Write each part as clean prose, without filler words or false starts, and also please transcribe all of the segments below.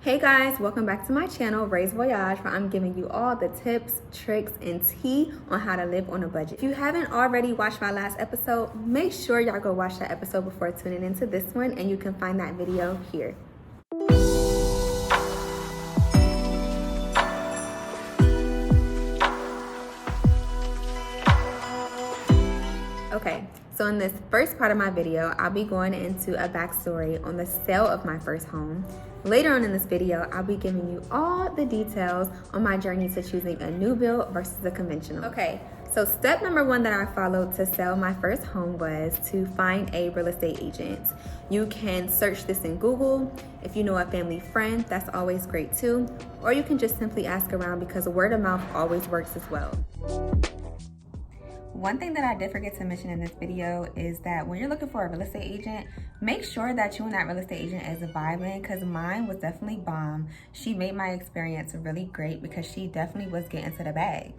Hey guys, welcome back to my channel, Ray's Voyage, where I'm giving you all the tips, tricks, and tea on how to live on a budget. If you haven't already watched my last episode, make sure y'all go watch that episode before tuning into this one, and you can find that video here. Okay, so in this first part of my video, I'll be going into a backstory on the sale of my first home. Later on in this video, I'll be giving you all the details on my journey to choosing a new build versus a conventional. Okay, so step number one that I followed to sell my first home was to find a real estate agent. You can search this in Google. If you know a family friend, that's always great too. Or you can just simply ask around because word of mouth always works as well. One thing that I did forget to mention in this video is that when you're looking for a real estate agent, make sure that you and that real estate agent is vibing, because mine was definitely bomb. She made my experience really great because she definitely was getting to the bag.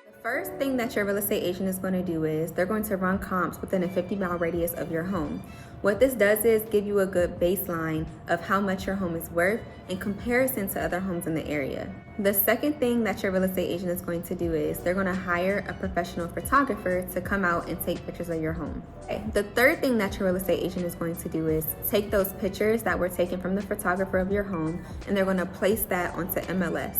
The first thing that your real estate agent is going to do is they're going to run comps within a 50-mile radius of your home. What this does is give you a good baseline of how much your home is worth in comparison to other homes in the area. The second thing that your real estate agent is going to do is they're going to hire a professional photographer to come out and take pictures of your home. Okay. The third thing that your real estate agent is going to do is take those pictures that were taken from the photographer of your home, and they're going to place that onto MLS.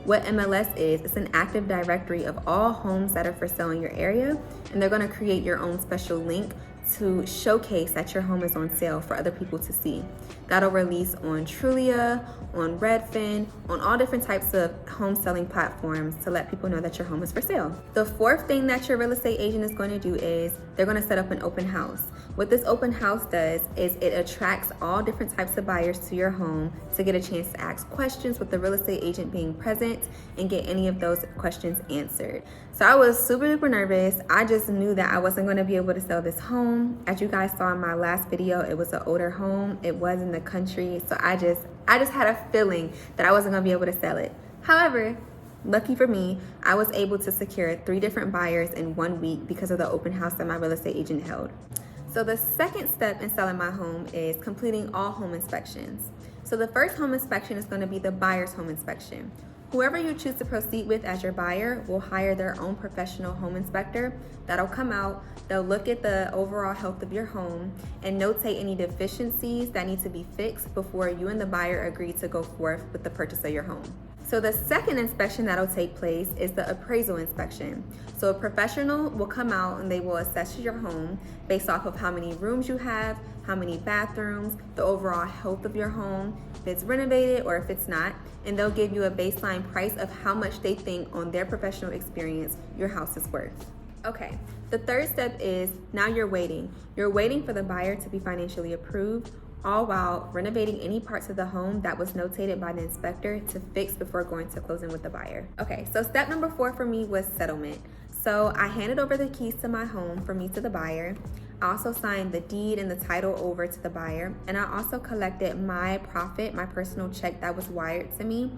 What MLS is, it's an active directory of all homes that are for sale in your area, and they're going to create your own special link to showcase that your home is on sale for other people to see. That'll release on Trulia, on Redfin, on all different types of home selling platforms to let people know that your home is for sale. The fourth thing that your real estate agent is going to do is they're going to set up an open house. What this open house does is it attracts all different types of buyers to your home to get a chance to ask questions with the real estate agent being present and get any of those questions answered. So I was super duper nervous. I just knew that I wasn't going to be able to sell this home. As you guys saw in my last video, it was an older home. It was in the country. So I just had a feeling that I wasn't going to be able to sell it. However, lucky for me, I was able to secure 3 different buyers in 1 week because of the open house that my real estate agent held. So the second step in selling my home is completing all home inspections. So the first home inspection is going to be the buyer's home inspection. Whoever you choose to proceed with as your buyer will hire their own professional home inspector that'll come out, they'll look at the overall health of your home and notate any deficiencies that need to be fixed before you and the buyer agree to go forth with the purchase of your home. So the second inspection that'll take place is the appraisal inspection. So a professional will come out and they will assess your home based off of how many rooms you have, how many bathrooms, the overall health of your home, if it's renovated or if it's not, and they'll give you a baseline price of how much they think on their professional experience your house is worth. Okay, the third step is now you're waiting. You're waiting for the buyer to be financially approved, all while renovating any parts of the home that was notated by the inspector to fix before going to closing with the buyer. Okay, so step number 4 for me was settlement. So I handed over the keys to my home from me to the buyer. I also signed the deed and the title over to the buyer, and I also collected my profit, my personal check that was wired to me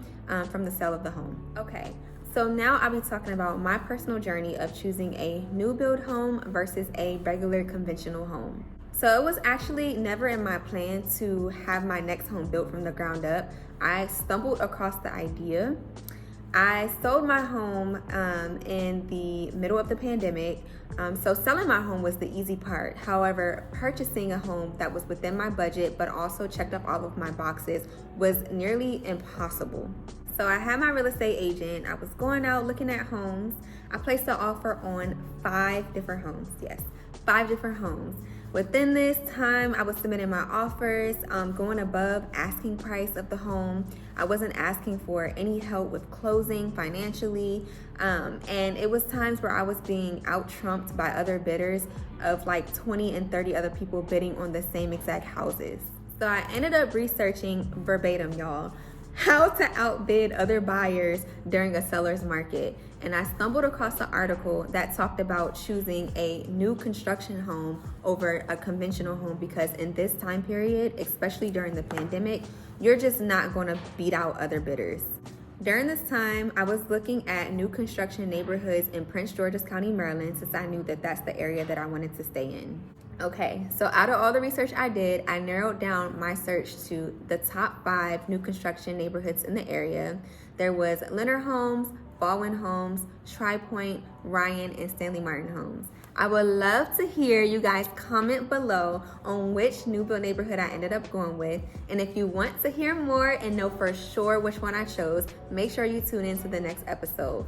from the sale of the home. Okay, so now I'll be talking about my personal journey of choosing a new build home versus a regular conventional home. So it was actually never in my plan to have my next home built from the ground up. I stumbled across the idea. I sold my home in the middle of the pandemic. So selling my home was the easy part. However, purchasing a home that was within my budget but also checked off all of my boxes was nearly impossible. So I had my real estate agent. I was going out looking at homes. I placed an offer on 5 different homes. Yes, 5 different homes. Within this time, I was submitting my offers, going above asking price of the home. I wasn't asking for any help with closing financially. And it was times where I was being out-trumped by other bidders of like 20 and 30 other people bidding on the same exact houses. So I ended up researching verbatim, y'all, how to outbid other buyers during a seller's market. And I stumbled across an article that talked about choosing a new construction home over a conventional home because in this time period, especially during the pandemic, you're just not going to beat out other bidders. During this time, I was looking at new construction neighborhoods in Prince George's County, Maryland, since I knew that that's the area that I wanted to stay in. Okay, so out of all the research I did, I narrowed down my search to the top 5 new construction neighborhoods in the area. There was Leonard Homes, Baldwin Homes, Tri-Pointe, Ryan, and Stanley Martin Homes. I would love to hear you guys comment below on which new build neighborhood I ended up going with. And if you want to hear more and know for sure which one I chose, make sure you tune into the next episode.